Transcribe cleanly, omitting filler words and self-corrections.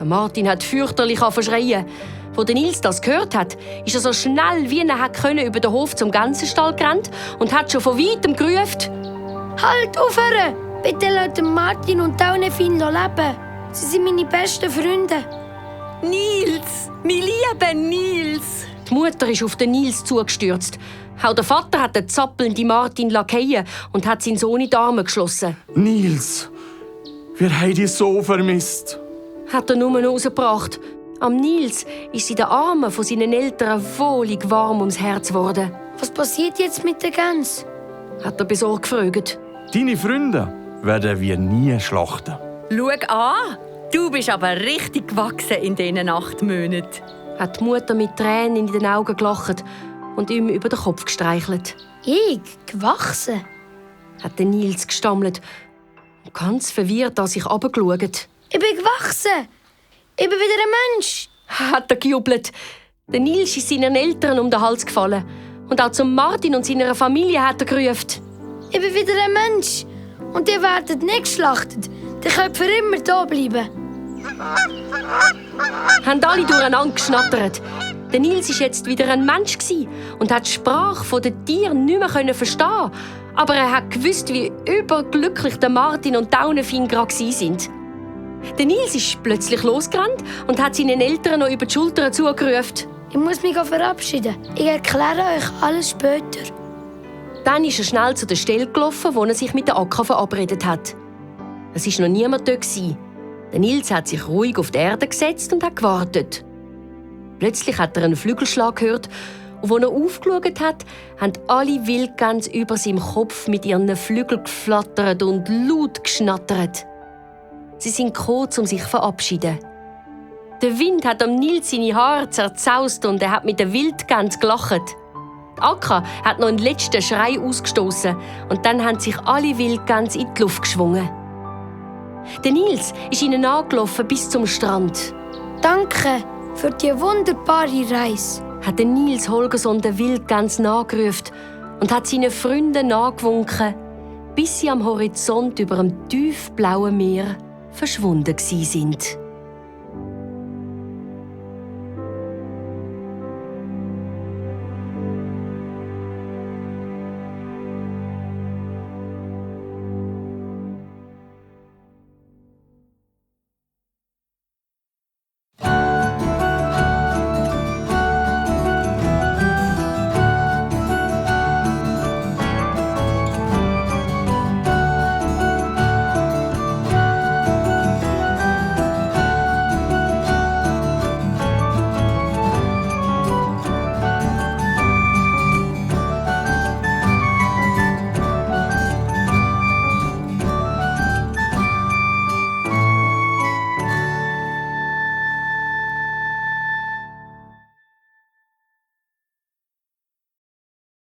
Der Martin hat fürchterlich verschreien. Als der Nils das gehört hat, ist er so schnell wie er konnte über den Hof zum Gänsenstall gerannt und hat schon von weitem gerufen: Halt aufhören! Bitte lasst Martin und Daunefin leben. Sie sind meine besten Freunde. Nils! Mein lieber Nils! Die Mutter ist auf den Nils zugestürzt. Auch der Vater hat den zappelnden Martin fallen und hat seinen Sohn in die Arme geschlossen. Nils, wir haben dich so vermisst. Hat er nur rausgebracht. Am Nils ist in den Armen von seinen Eltern wohlig warm ums Herz geworden. Was passiert jetzt mit der Gans? Hat er besorgt gefragt. Deine Freunde werden wir nie schlachten. Schau an! Du bist aber richtig gewachsen in diesen 8 Monaten. Hat die Mutter mit Tränen in den Augen gelacht und ihm über den Kopf gestreichelt. Ich? Gewachsen? Hat der Nils gestammelt und ganz verwirrt an sich herabgeschaut. Ich bin gewachsen! Ich bin wieder ein Mensch! Hat er gejubelt. Der Nils ist seinen Eltern um den Hals gefallen. Und auch zu Martin und seiner Familie hat er gerufen: Ich bin wieder ein Mensch! Und ihr werdet nicht geschlachtet. Ihr könnt für immer hier bleiben. Haben alle durcheinander geschnattert. Der Nils war jetzt wieder ein Mensch und hat die Sprache der Tiere nicht mehr verstehen. Aber er hat gewusst, wie überglücklich der Martin und Daunefin gerade sind. Der Nils ist plötzlich losgerannt und hat seinen Eltern noch über die Schulter zugerufen: Ich muss mich verabschieden. Ich erkläre euch alles später. Dann ist er schnell zu der Stelle gelaufen, wo er sich mit der Akka verabredet hat. Es war noch niemand dort. Der Nils hat sich ruhig auf die Erde gesetzt und hat gewartet. Plötzlich hat er einen Flügelschlag gehört und als er aufgeschaut hat, haben alle Wildgänse über seinem Kopf mit ihren Flügeln geflattert und laut geschnattert. Sie sind gekommen, um sich zu verabschieden. Der Wind hat am Nils seine Haare zerzaust und er hat mit der Wildgans gelacht. Die Akka hat noch einen letzten Schrei ausgestoßen und dann haben sich alle Wildgänse in die Luft geschwungen. Der Nils ist ihnen angelaufen bis zum Strand. Danke für die wunderbare Reise, Hat der Nils Holgersson den Wildgans nachgerufen und hat seinen Freunden nachgewunken, bis sie am Horizont über dem tiefblauen Meer verschwunden sind.